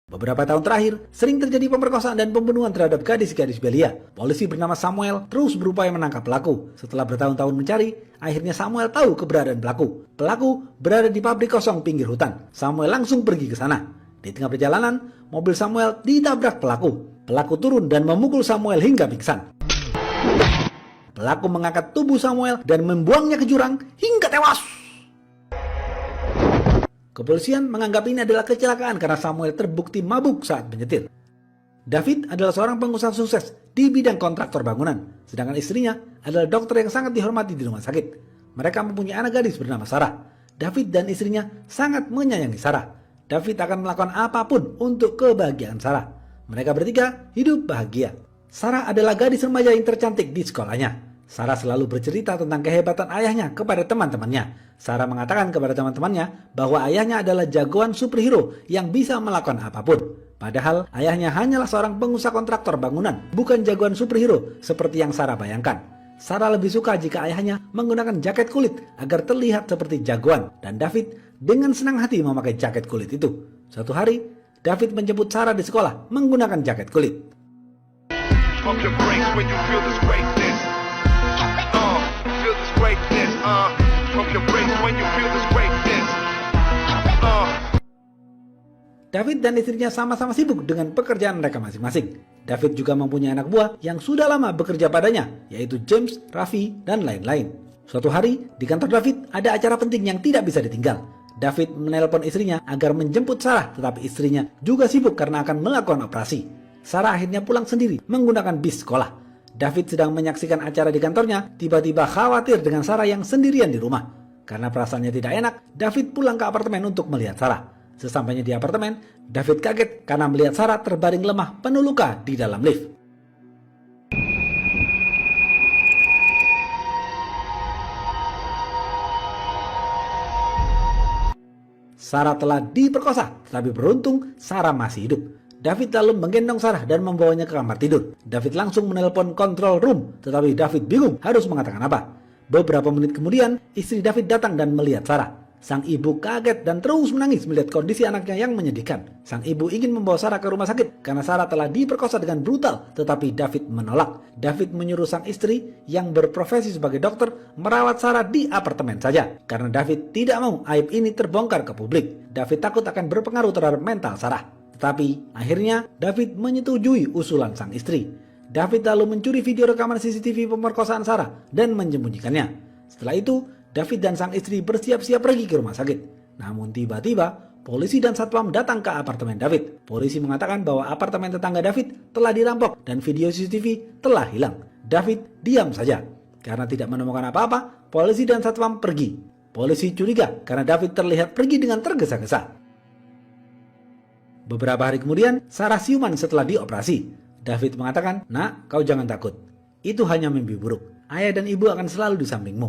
Beberapa tahun terakhir, sering terjadi pemerkosaan dan pembunuhan terhadap gadis-gadis belia. Polisi bernama Samuel terus berupaya menangkap pelaku. Setelah bertahun-tahun mencari, akhirnya Samuel tahu keberadaan pelaku. Pelaku berada di pabrik kosong pinggir hutan. Samuel langsung pergi ke sana. Di tengah perjalanan, mobil Samuel ditabrak pelaku. Pelaku turun dan memukul Samuel hingga pingsan. Pelaku mengangkat tubuh Samuel dan membuangnya ke jurang hingga tewas. Kepolisian menganggap ini adalah kecelakaan karena Samuel terbukti mabuk saat menyetir. David adalah seorang pengusaha sukses di bidang kontraktor bangunan, sedangkan istrinya adalah dokter yang sangat dihormati di rumah sakit. Mereka mempunyai anak gadis bernama Sarah. David dan istrinya sangat menyayangi Sarah. David akan melakukan apapun untuk kebahagiaan Sarah. Mereka bertiga hidup bahagia. Sarah adalah gadis remaja yang tercantik di sekolahnya. Sarah selalu bercerita tentang kehebatan ayahnya kepada teman-temannya. Sarah mengatakan kepada teman-temannya bahwa ayahnya adalah jagoan superhero yang bisa melakukan apapun. Padahal ayahnya hanyalah seorang pengusaha kontraktor bangunan, bukan jagoan superhero seperti yang Sarah bayangkan. Sarah lebih suka jika ayahnya menggunakan jaket kulit agar terlihat seperti jagoan, dan David dengan senang hati memakai jaket kulit itu. Suatu hari, David menjemput Sarah di sekolah menggunakan jaket kulit. David dan istrinya sama-sama sibuk dengan pekerjaan mereka masing-masing. David juga mempunyai anak buah yang sudah lama bekerja padanya, yaitu James, Raffi, dan lain-lain. Suatu hari, di kantor David ada acara penting yang tidak bisa ditinggal. David menelpon istrinya agar menjemput Sarah, tetapi istrinya juga sibuk karena akan melakukan operasi. Sarah akhirnya pulang sendiri menggunakan bis sekolah. David sedang menyaksikan acara di kantornya, tiba-tiba khawatir dengan Sarah yang sendirian di rumah. Karena perasaannya tidak enak, David pulang ke apartemen untuk melihat Sarah. Sesampainya di apartemen, David kaget karena melihat Sarah terbaring lemah penuh luka di dalam lift. Sarah telah diperkosa, tetapi beruntung Sarah masih hidup. David lalu menggendong Sarah dan membawanya ke kamar tidur. David langsung menelpon control room, tetapi David bingung harus mengatakan apa. Beberapa menit kemudian, istri David datang dan melihat Sarah. Sang ibu kaget dan terus menangis melihat kondisi anaknya yang menyedihkan. Sang ibu ingin membawa Sarah ke rumah sakit karena Sarah telah diperkosa dengan brutal, tetapi David menolak. David menyuruh sang istri yang berprofesi sebagai dokter merawat Sarah di apartemen saja, karena David tidak mau aib ini terbongkar ke publik. David takut akan berpengaruh terhadap mental Sarah. Tetapi akhirnya David menyetujui usulan sang istri. David lalu mencuri video rekaman CCTV pemerkosaan Sarah dan menyembunyikannya. Setelah itu, David dan sang istri bersiap-siap pergi ke rumah sakit. Namun tiba-tiba, polisi dan satpam datang ke apartemen David. Polisi mengatakan bahwa apartemen tetangga David telah dirampok dan video CCTV telah hilang. David diam saja. Karena tidak menemukan apa-apa, polisi dan satpam pergi. Polisi curiga karena David terlihat pergi dengan tergesa-gesa. Beberapa hari kemudian, Sarah siuman setelah dioperasi. David mengatakan, "Nak, kau jangan takut. Itu hanya mimpi buruk. Ayah dan ibu akan selalu di sampingmu."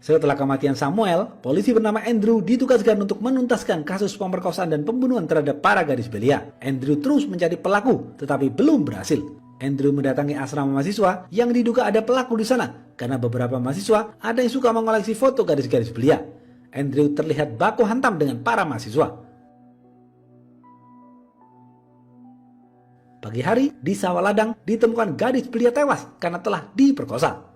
Setelah kematian Samuel, polisi bernama Andrew ditugaskan untuk menuntaskan kasus pemerkosaan dan pembunuhan terhadap para gadis belia. Andrew terus mencari pelaku, tetapi belum berhasil. Andrew mendatangi asrama mahasiswa yang diduga ada pelaku di sana, karena beberapa mahasiswa ada yang suka mengoleksi foto gadis-gadis belia. Andrew terlihat baku hantam dengan para mahasiswa. Pagi hari, di sawah ladang ditemukan gadis belia tewas karena telah diperkosa.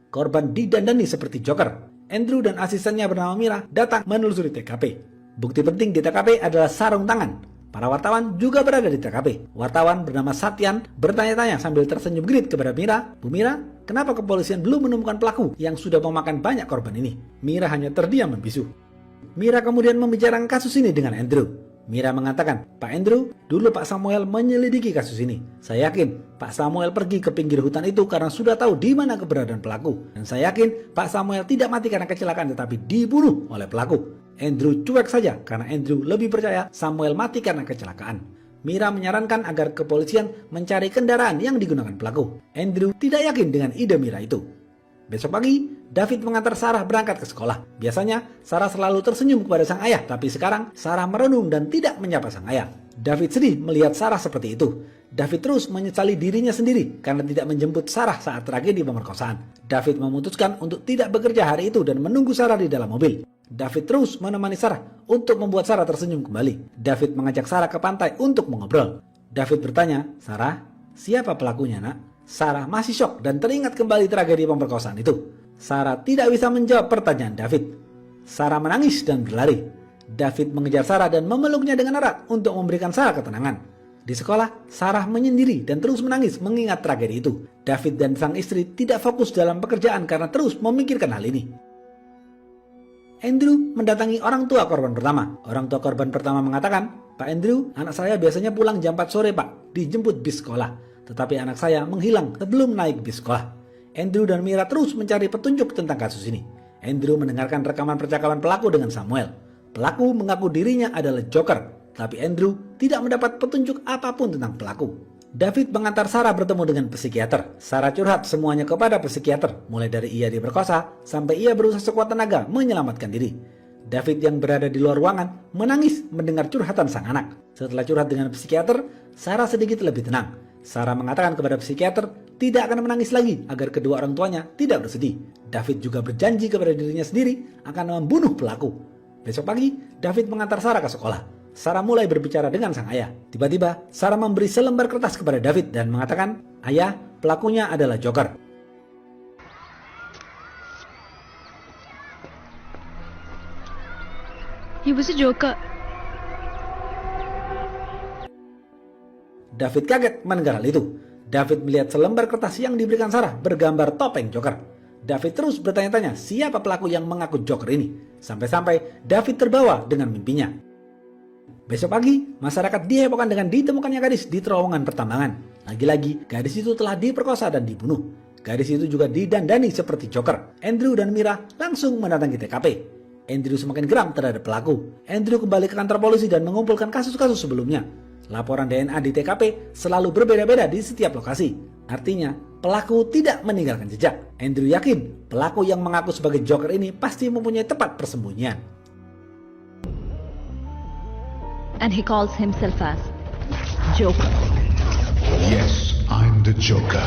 Korban didandani seperti Joker. Andrew dan asistennya bernama Mira datang menelusuri TKP. Bukti penting di TKP adalah sarung tangan. Para wartawan juga berada di TKP. Wartawan bernama Satyan bertanya-tanya sambil tersenyum genit kepada Mira. "Bu Mira, kenapa kepolisian belum menemukan pelaku yang sudah memakan banyak korban ini?" Mira hanya terdiam membisu. Mira kemudian membicarakan kasus ini dengan Andrew. Mira mengatakan, "Pak Andrew, dulu Pak Samuel menyelidiki kasus ini. Saya yakin Pak Samuel pergi ke pinggir hutan itu karena sudah tahu di mana keberadaan pelaku. Dan saya yakin Pak Samuel tidak mati karena kecelakaan tetapi dibunuh oleh pelaku." Andrew cuek saja karena Andrew lebih percaya Samuel mati karena kecelakaan. Mira menyarankan agar kepolisian mencari kendaraan yang digunakan pelaku. Andrew tidak yakin dengan ide Mira itu. Besok pagi, David mengantar Sarah berangkat ke sekolah. Biasanya, Sarah selalu tersenyum kepada sang ayah, tapi sekarang Sarah merenung dan tidak menyapa sang ayah. David sedih melihat Sarah seperti itu. David terus menyesali dirinya sendiri karena tidak menjemput Sarah saat tragedi pemerkosaan. David memutuskan untuk tidak bekerja hari itu dan menunggu Sarah di dalam mobil. David terus menemani Sarah untuk membuat Sarah tersenyum kembali. David mengajak Sarah ke pantai untuk mengobrol. David bertanya, "Sarah, siapa pelakunya, nak?" Sarah masih syok dan teringat kembali tragedi pemerkosaan itu. Sarah tidak bisa menjawab pertanyaan David. Sarah menangis dan berlari. David mengejar Sarah dan memeluknya dengan erat untuk memberikan Sarah ketenangan. Di sekolah, Sarah menyendiri dan terus menangis mengingat tragedi itu. David dan sang istri tidak fokus dalam pekerjaan karena terus memikirkan hal ini. Andrew mendatangi orang tua korban pertama. Orang tua korban pertama mengatakan, "Pak Andrew, anak saya biasanya pulang jam 4 sore, Pak, dijemput bis sekolah. Tetapi anak saya menghilang sebelum naik bis sekolah." Andrew dan Mira terus mencari petunjuk tentang kasus ini. Andrew mendengarkan rekaman percakapan pelaku dengan Samuel. Pelaku mengaku dirinya adalah Joker, tapi Andrew tidak mendapat petunjuk apapun tentang pelaku. David mengantar Sarah bertemu dengan psikiater. Sarah curhat semuanya kepada psikiater, mulai dari ia diperkosa sampai ia berusaha sekuat tenaga menyelamatkan diri. David yang berada di luar ruangan menangis mendengar curhatan sang anak. Setelah curhat dengan psikiater, Sarah sedikit lebih tenang. Sarah mengatakan kepada psikiater tidak akan menangis lagi agar kedua orang tuanya tidak bersedih. David juga berjanji kepada dirinya sendiri akan membunuh pelaku. Besok pagi, David mengantar Sarah ke sekolah. Sarah mulai berbicara dengan sang ayah. Tiba-tiba, Sarah memberi selembar kertas kepada David dan mengatakan, "Ayah, pelakunya adalah Joker." He was a joker. David kaget mendengar hal itu. David melihat selembar kertas yang diberikan Sarah bergambar topeng Joker. David terus bertanya-tanya siapa pelaku yang mengaku Joker ini. Sampai-sampai David terbawa dengan mimpinya. Besok pagi, masyarakat dihebohkan dengan ditemukannya gadis di terowongan pertambangan. Lagi-lagi, gadis itu telah diperkosa dan dibunuh. Gadis itu juga didandani seperti Joker. Andrew dan Mira langsung mendatangi TKP. Andrew semakin geram terhadap pelaku. Andrew kembali ke kantor polisi dan mengumpulkan kasus-kasus sebelumnya. Laporan DNA di TKP selalu berbeda-beda di setiap lokasi. Artinya, pelaku tidak meninggalkan jejak. Andrew yakin pelaku yang mengaku sebagai Joker ini pasti mempunyai tempat persembunyian. And he calls himself as Joker. Yes, I'm the Joker.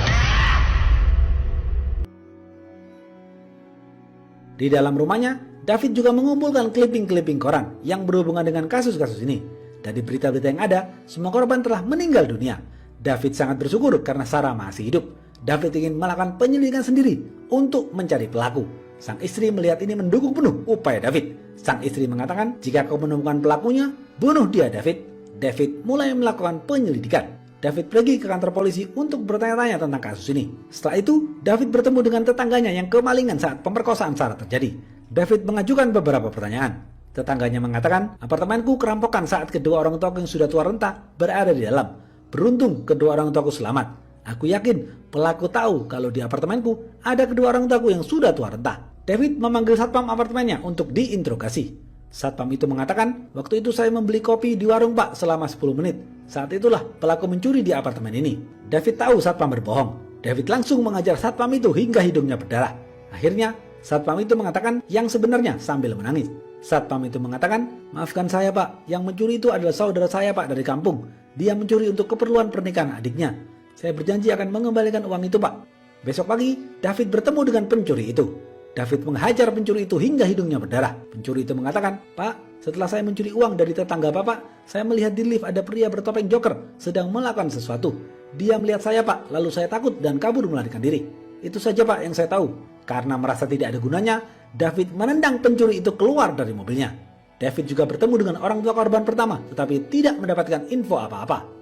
Di dalam rumahnya, David juga mengumpulkan clipping-clipping koran yang berhubungan dengan kasus-kasus ini. Dari berita-berita yang ada, semua korban telah meninggal dunia. David sangat bersyukur karena Sarah masih hidup. David ingin melakukan penyelidikan sendiri untuk mencari pelaku. Sang istri melihat ini mendukung penuh upaya David. Sang istri mengatakan, "Jika kau menemukan pelakunya, bunuh dia, David." David mulai melakukan penyelidikan. David pergi ke kantor polisi untuk bertanya-tanya tentang kasus ini. Setelah itu, David bertemu dengan tetangganya yang kemalingan saat pemerkosaan Sarah terjadi. David mengajukan beberapa pertanyaan. Tetangganya mengatakan, "Apartemenku kerampokan saat kedua orang tuaku yang sudah tua renta berada di dalam. Beruntung kedua orang tuaku selamat. Aku yakin pelaku tahu kalau di apartemenku ada kedua orang tuaku yang sudah tua renta." David memanggil satpam apartemennya untuk diinterogasi. Satpam itu mengatakan, "Waktu itu saya membeli kopi di warung Pak selama 10 menit. Saat itulah pelaku mencuri di apartemen ini." David tahu satpam berbohong. David langsung mengajar satpam itu hingga hidungnya berdarah. Akhirnya, satpam itu mengatakan yang sebenarnya sambil menangis. Satpam itu mengatakan, "Maafkan saya, Pak. Yang mencuri itu adalah saudara saya, Pak, dari kampung. Dia mencuri untuk keperluan pernikahan adiknya. Saya berjanji akan mengembalikan uang itu, Pak." Besok pagi, David bertemu dengan pencuri itu. David menghajar pencuri itu hingga hidungnya berdarah. Pencuri itu mengatakan, "Pak, setelah saya mencuri uang dari tetangga Bapak, saya melihat di lift ada pria bertopeng Joker sedang melakukan sesuatu. Dia melihat saya, Pak, lalu saya takut dan kabur melarikan diri. Itu saja, Pak, yang saya tahu." Karena merasa tidak ada gunanya, David menendang pencuri itu keluar dari mobilnya. David juga bertemu dengan orang tua korban pertama, tetapi tidak mendapatkan info apa-apa.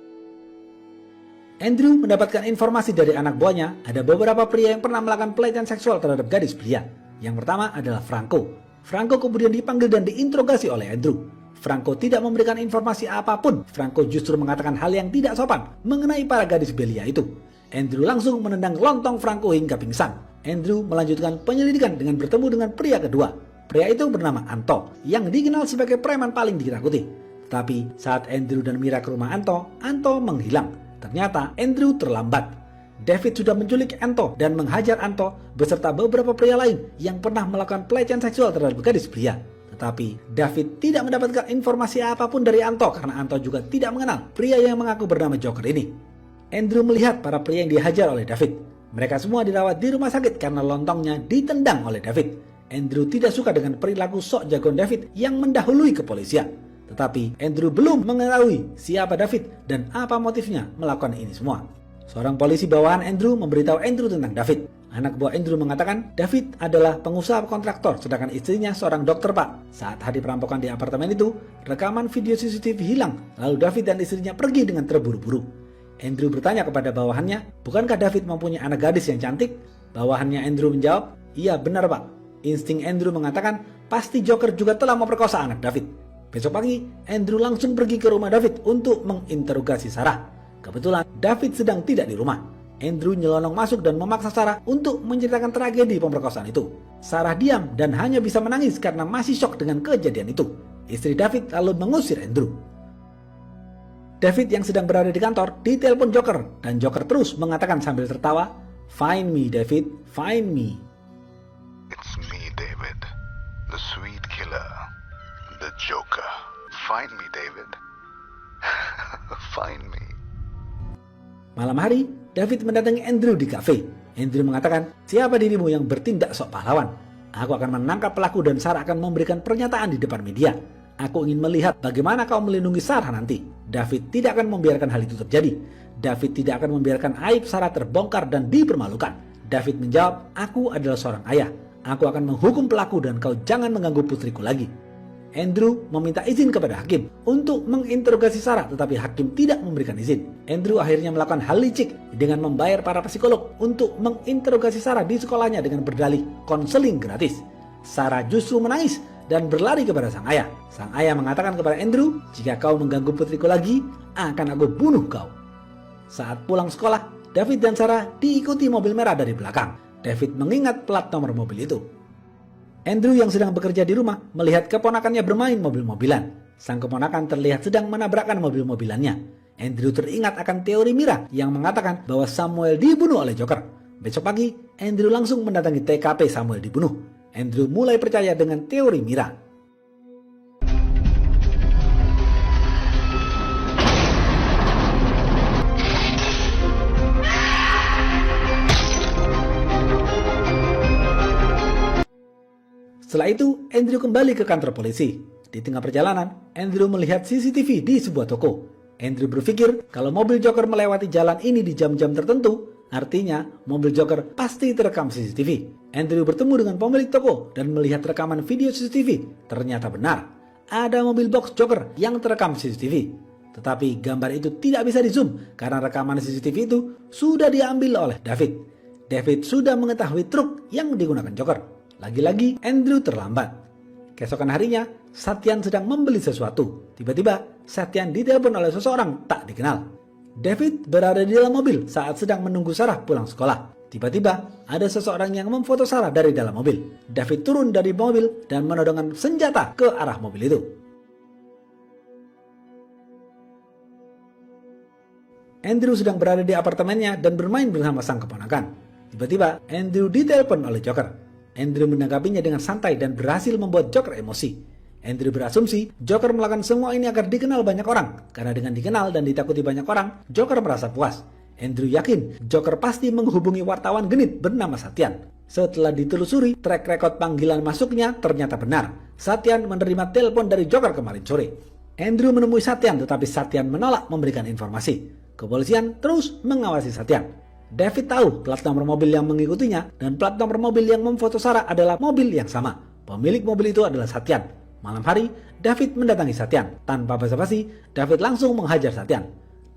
Andrew mendapatkan informasi dari anak buahnya, ada beberapa pria yang pernah melakukan pelecehan seksual terhadap gadis belia. Yang pertama adalah Franco. Franco kemudian dipanggil dan diinterogasi oleh Andrew. Franco tidak memberikan informasi apapun. Franco justru mengatakan hal yang tidak sopan mengenai para gadis belia itu. Andrew langsung menendang lontong Franco hingga pingsan. Andrew melanjutkan penyelidikan dengan bertemu dengan pria kedua. Pria itu bernama Anto, yang dikenal sebagai preman paling ditakuti. Tapi saat Andrew dan Mira ke rumah Anto menghilang. Ternyata Andrew terlambat. David sudah menculik Anto dan menghajar Anto beserta beberapa pria lain yang pernah melakukan pelecehan seksual terhadap gadis pria. Tetapi David tidak mendapatkan informasi apapun dari Anto karena Anto juga tidak mengenal pria yang mengaku bernama Joker ini. Andrew melihat para pria yang dihajar oleh David. Mereka semua dirawat di rumah sakit karena lontongnya ditendang oleh David. Andrew tidak suka dengan perilaku sok jagoan David yang mendahului kepolisian. Tetapi Andrew belum mengetahui siapa David dan apa motifnya melakukan ini semua. Seorang polisi bawahan Andrew memberitahu Andrew tentang David. Anak buah Andrew mengatakan David adalah pengusaha kontraktor sedangkan istrinya seorang dokter, Pak. Saat hari perampokan di apartemen itu, rekaman video CCTV hilang. Lalu David dan istrinya pergi dengan terburu-buru. Andrew bertanya kepada bawahannya, bukankah David mempunyai anak gadis yang cantik? Bawahannya Andrew menjawab, iya benar, Pak. Insting Andrew mengatakan pasti Joker juga telah memperkosa anak David. Besok pagi, Andrew langsung pergi ke rumah David untuk menginterogasi Sarah. Kebetulan David sedang tidak di rumah. Andrew nyelonong masuk dan memaksa Sarah untuk menceritakan tragedi pemerkosaan itu. Sarah diam dan hanya bisa menangis karena masih syok dengan kejadian itu. Istri David lalu mengusir Andrew. David yang sedang berada di kantor ditelepon Joker dan Joker terus mengatakan sambil tertawa, "Find me, David, find me." It's me, David. The sweet killer. The Joker. Find me, David. Find me. Malam hari, David mendatangi Andrew di kafe. Andrew mengatakan, siapa dirimu yang bertindak sok pahlawan? Aku akan menangkap pelaku dan Sarah akan memberikan pernyataan di depan media. Aku ingin melihat bagaimana kau melindungi Sarah nanti. David tidak akan membiarkan hal itu terjadi. David tidak akan membiarkan aib Sarah terbongkar dan dipermalukan. David menjawab, aku adalah seorang ayah. Aku akan menghukum pelaku dan kau jangan mengganggu putriku lagi. Andrew meminta izin kepada hakim untuk menginterogasi Sarah, tetapi hakim tidak memberikan izin. Andrew akhirnya melakukan hal licik dengan membayar para psikolog untuk menginterogasi Sarah di sekolahnya dengan berdalih konseling gratis. Sarah justru menangis dan berlari kepada sang ayah. Sang ayah mengatakan kepada Andrew, jika kau mengganggu putriku lagi, akan aku bunuh kau. Saat pulang sekolah, David dan Sarah diikuti mobil merah dari belakang. David mengingat plat nomor mobil itu. Andrew yang sedang bekerja di rumah melihat keponakannya bermain mobil-mobilan. Sang keponakan terlihat sedang menabrakkan mobil-mobilannya. Andrew teringat akan teori Mira yang mengatakan bahwa Samuel dibunuh oleh Joker. Besok pagi, Andrew langsung mendatangi TKP Samuel dibunuh. Andrew mulai percaya dengan teori Mira. Setelah itu, Andrew kembali ke kantor polisi. Di tengah perjalanan, Andrew melihat CCTV di sebuah toko. Andrew berpikir kalau mobil Joker melewati jalan ini di jam-jam tertentu, artinya mobil Joker pasti terekam CCTV. Andrew bertemu dengan pemilik toko dan melihat rekaman video CCTV. Ternyata benar, ada mobil box Joker yang terekam CCTV. Tetapi gambar itu tidak bisa di-zoom karena rekaman CCTV itu sudah diambil oleh David. David sudah mengetahui truk yang digunakan Joker. Lagi-lagi Andrew terlambat. Keesokan harinya, Satyan sedang membeli sesuatu. Tiba-tiba, Satyan ditelepon oleh seseorang tak dikenal. David berada di dalam mobil saat sedang menunggu Sarah pulang sekolah. Tiba-tiba, ada seseorang yang memfoto Sarah dari dalam mobil. David turun dari mobil dan menodongkan senjata ke arah mobil itu. Andrew sedang berada di apartemennya dan bermain bersama sang keponakan. Tiba-tiba, Andrew ditelepon oleh Joker. Andrew menanggapinya dengan santai dan berhasil membuat Joker emosi. Andrew berasumsi Joker melakukan semua ini agar dikenal banyak orang. Karena dengan dikenal dan ditakuti banyak orang, Joker merasa puas. Andrew yakin Joker pasti menghubungi wartawan genit bernama Satyan. Setelah ditelusuri, track record panggilan masuknya ternyata benar. Satyan menerima telepon dari Joker kemarin sore. Andrew menemui Satyan tetapi Satyan menolak memberikan informasi. Kepolisian terus mengawasi Satyan. David tahu plat nomor mobil yang mengikutinya dan plat nomor mobil yang memfoto Sarah adalah mobil yang sama. Pemilik mobil itu adalah Satyan. Malam hari, David mendatangi Satyan. Tanpa basa-basi, David langsung menghajar Satyan.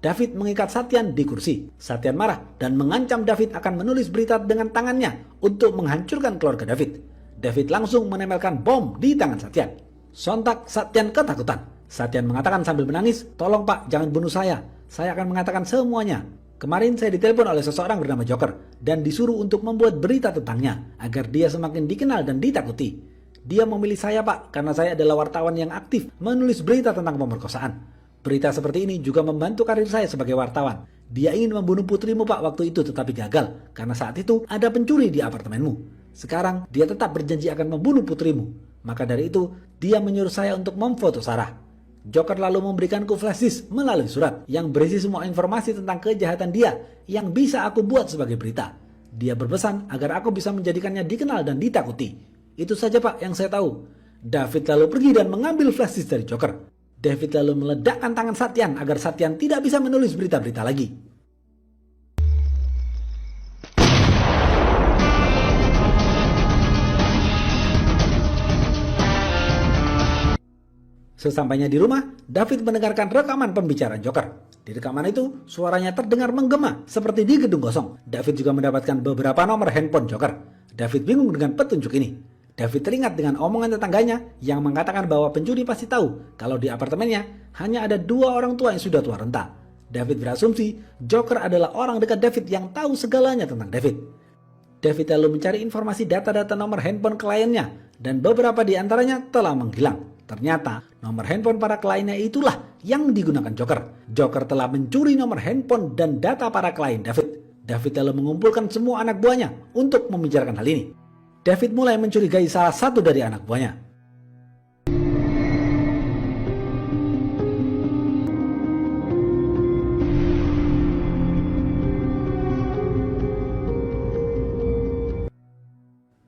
David mengikat Satyan di kursi. Satyan marah dan mengancam David akan menulis berita dengan tangannya untuk menghancurkan keluarga David. David langsung menempelkan bom di tangan Satyan. Sontak Satyan ketakutan. Satyan mengatakan sambil menangis, "Tolong Pak, jangan bunuh saya. Saya akan mengatakan semuanya. Kemarin saya ditelepon oleh seseorang bernama Joker dan disuruh untuk membuat berita tentangnya agar dia semakin dikenal dan ditakuti. Dia memilih saya Pak karena saya adalah wartawan yang aktif menulis berita tentang pemerkosaan. Berita seperti ini juga membantu karir saya sebagai wartawan. Dia ingin membunuh putrimu Pak waktu itu tetapi gagal karena saat itu ada pencuri di apartemenmu. Sekarang dia tetap berjanji akan membunuh putrimu. Maka dari itu dia menyuruh saya untuk memfoto Sarah. Joker lalu memberikanku flash disk melalui surat yang berisi semua informasi tentang kejahatan dia yang bisa aku buat sebagai berita. Dia berpesan agar aku bisa menjadikannya dikenal dan ditakuti. Itu saja Pak yang saya tahu. David lalu pergi dan mengambil flash disk dari Joker. David lalu meledakkan tangan Satyan agar Satyan tidak bisa menulis berita-berita lagi. Sesampainya di rumah, David mendengarkan rekaman pembicaraan Joker. Di rekaman itu, suaranya terdengar menggema seperti di gedung kosong. David juga mendapatkan beberapa nomor handphone Joker. David bingung dengan petunjuk ini. David teringat dengan omongan tetangganya yang mengatakan bahwa pencuri pasti tahu kalau di apartemennya hanya ada 2 orang tua yang sudah tua renta. David berasumsi Joker adalah orang dekat David yang tahu segalanya tentang David. David lalu mencari informasi data-data nomor handphone kliennya dan beberapa di antaranya telah menghilang. Ternyata nomor handphone para kliennya itulah yang digunakan Joker. Joker telah mencuri nomor handphone dan data para klien David. David lalu mengumpulkan semua anak buahnya untuk membicarakan hal ini. David mulai mencurigai salah satu dari anak buahnya.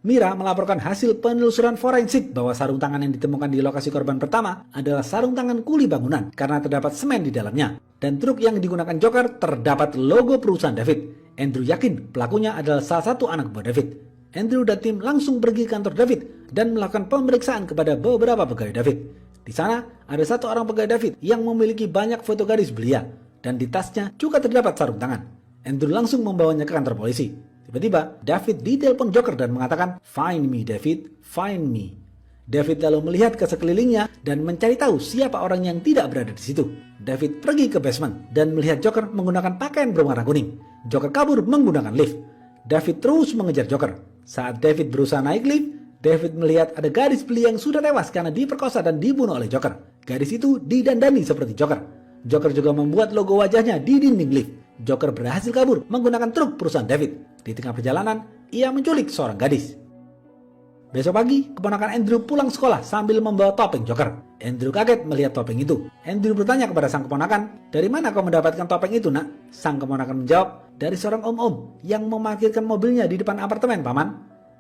Mira melaporkan hasil penelusuran forensik bahwa sarung tangan yang ditemukan di lokasi korban pertama adalah sarung tangan kuli bangunan karena terdapat semen di dalamnya. Dan truk yang digunakan Joker terdapat logo perusahaan David. Andrew yakin pelakunya adalah salah satu anak buah David. Andrew dan tim langsung pergi ke kantor David dan melakukan pemeriksaan kepada beberapa pegawai David. Di sana ada satu orang pegawai David yang memiliki banyak foto gadis belia dan di tasnya juga terdapat sarung tangan. Andrew langsung membawanya ke kantor polisi. Tiba-tiba, David ditelepon Joker dan mengatakan, "Find me, David, find me." David lalu melihat ke sekelilingnya dan mencari tahu siapa orang yang tidak berada di situ. David pergi ke basement dan melihat Joker menggunakan pakaian berwarna kuning. Joker kabur menggunakan lift. David terus mengejar Joker. Saat David berusaha naik lift, David melihat ada gadis belia yang sudah tewas karena diperkosa dan dibunuh oleh Joker. Gadis itu didandani seperti Joker. Joker juga membuat logo wajahnya di dinding lift. Joker berhasil kabur menggunakan truk perusahaan David. Di tengah perjalanan, ia menculik seorang gadis. Besok pagi, keponakan Andrew pulang sekolah sambil membawa topeng Joker. Andrew kaget melihat topeng itu. Andrew bertanya kepada sang keponakan, "Dari mana kau mendapatkan topeng itu, Nak?" Sang keponakan menjawab, "Dari seorang om-om yang memarkirkan mobilnya di depan apartemen, Paman."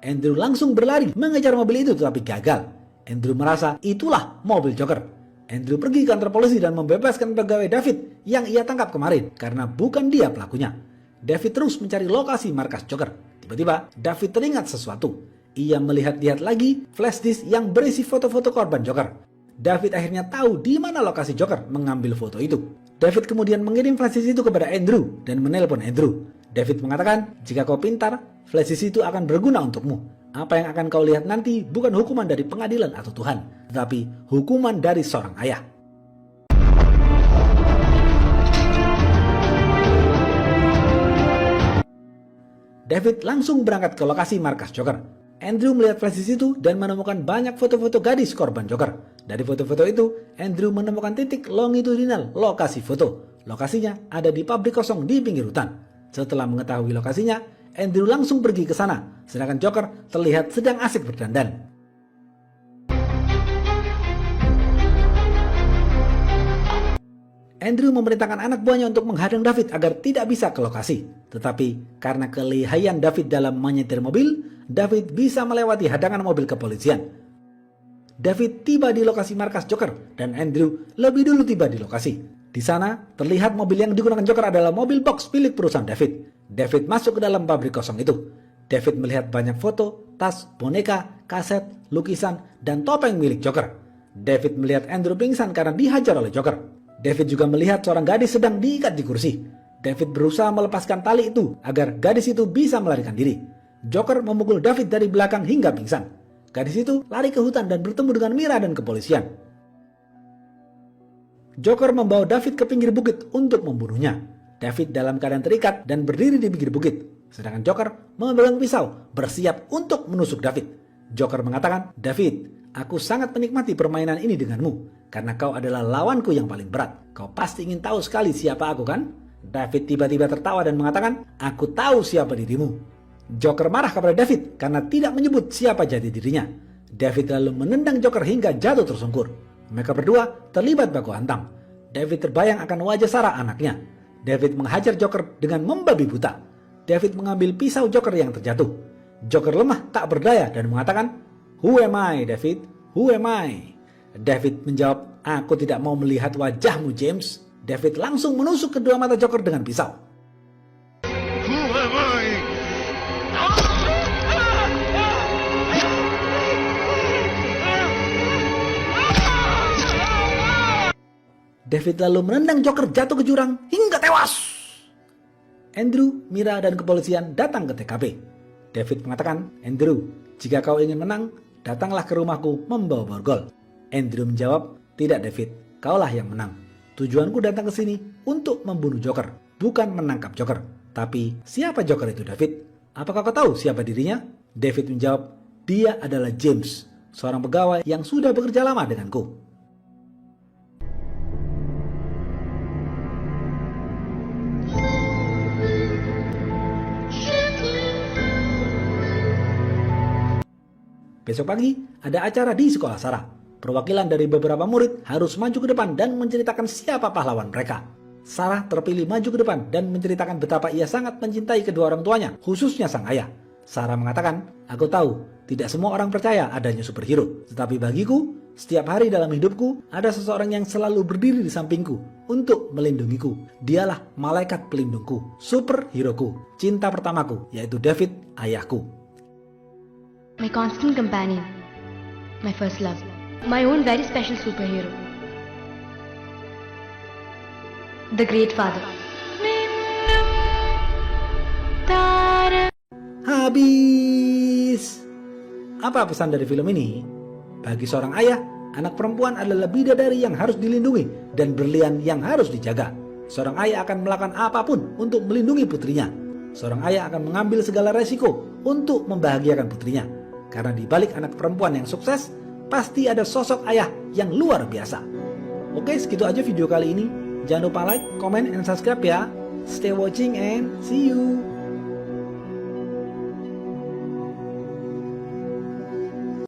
Andrew langsung berlari mengejar mobil itu tetapi gagal. Andrew merasa itulah mobil Joker. Andrew pergi ke kantor polisi dan membebaskan pegawai David yang ia tangkap kemarin karena bukan dia pelakunya. David terus mencari lokasi markas Joker. Tiba-tiba David teringat sesuatu. Ia melihat-lihat lagi flash disk yang berisi foto-foto korban Joker. David akhirnya tahu di mana lokasi Joker mengambil foto itu. David kemudian mengirim flash disk itu kepada Andrew dan menelpon Andrew. David mengatakan, "Jika kau pintar, flash disk itu akan berguna untukmu. Apa yang akan kau lihat nanti bukan hukuman dari pengadilan atau Tuhan, tetapi hukuman dari seorang ayah." David langsung berangkat ke lokasi markas Joker. Andrew melihat flash disk itu dan menemukan banyak foto-foto gadis korban Joker. Dari foto-foto itu, Andrew menemukan titik longitudinal lokasi foto. Lokasinya ada di pabrik kosong di pinggir hutan. Setelah mengetahui lokasinya, Andrew langsung pergi ke sana, sedangkan Joker terlihat sedang asik berdandan. Andrew memerintahkan anak buahnya untuk menghadang David agar tidak bisa ke lokasi. Tetapi karena kelihayan David dalam menyetir mobil, David bisa melewati hadangan mobil kepolisian. David tiba di lokasi markas Joker dan Andrew lebih dulu tiba di lokasi. Di sana terlihat mobil yang digunakan Joker adalah mobil box milik perusahaan David. David masuk ke dalam pabrik kosong itu. David melihat banyak foto, tas, boneka, kaset, lukisan, dan topeng milik Joker. David melihat Andrew pingsan karena dihajar oleh Joker. David juga melihat seorang gadis sedang diikat di kursi. David berusaha melepaskan tali itu agar gadis itu bisa melarikan diri. Joker memukul David dari belakang hingga pingsan. Gadis itu lari ke hutan dan bertemu dengan Mira dan kepolisian. Joker membawa David ke pinggir bukit untuk membunuhnya. David dalam keadaan terikat dan berdiri di pinggir bukit. Sedangkan Joker memegang pisau bersiap untuk menusuk David. Joker mengatakan, "David, aku sangat menikmati permainan ini denganmu. Karena kau adalah lawanku yang paling berat. Kau pasti ingin tahu sekali siapa aku, kan?" David tiba-tiba tertawa dan mengatakan, "Aku tahu siapa dirimu." Joker marah kepada David karena tidak menyebut siapa jati dirinya. David lalu menendang Joker hingga jatuh tersungkur. Mereka berdua terlibat baku hantam. David terbayang akan wajah Sarah anaknya. David menghajar Joker dengan membabi buta. David mengambil pisau Joker yang terjatuh. Joker lemah tak berdaya dan mengatakan, "Who am I, David? Who am I?" David menjawab, "Aku tidak mau melihat wajahmu, James." David langsung menusuk kedua mata Joker dengan pisau. Who am I? David lalu menendang Joker jatuh ke jurang hingga tewas. Andrew, Mira, dan kepolisian datang ke TKP. David mengatakan, "Andrew, jika kau ingin menang, datanglah ke rumahku membawa borgol." Andrew menjawab, "Tidak David, kaulah yang menang. Tujuanku datang ke sini untuk membunuh Joker, bukan menangkap Joker." Tapi siapa Joker itu, David? Apakah kau tahu siapa dirinya? David menjawab, "Dia adalah James, seorang pegawai yang sudah bekerja lama denganku." Besok pagi ada acara di sekolah Sarah. Perwakilan dari beberapa murid harus maju ke depan dan menceritakan siapa pahlawan mereka. Sarah terpilih maju ke depan dan menceritakan betapa ia sangat mencintai kedua orang tuanya, khususnya sang ayah. Sarah mengatakan, "Aku tahu tidak semua orang percaya adanya superhero, tetapi bagiku, setiap hari dalam hidupku ada seseorang yang selalu berdiri di sampingku untuk melindungiku. Dialah malaikat pelindungku, superhero-ku, cinta pertamaku, yaitu David, ayahku." My constant companion, my first love, my own very special superhero, the great father. Habis. Apa pesan dari film ini? Bagi seorang ayah, anak perempuan adalah bidadari yang harus dilindungi dan berlian yang harus dijaga. Seorang ayah akan melakukan apapun untuk melindungi putrinya. Seorang ayah akan mengambil segala resiko untuk membahagiakan putrinya. Karena di balik anak perempuan yang sukses, pasti ada sosok ayah yang luar biasa. Oke, segitu aja video kali ini. Jangan lupa like, comment, and subscribe ya. Stay watching and see you.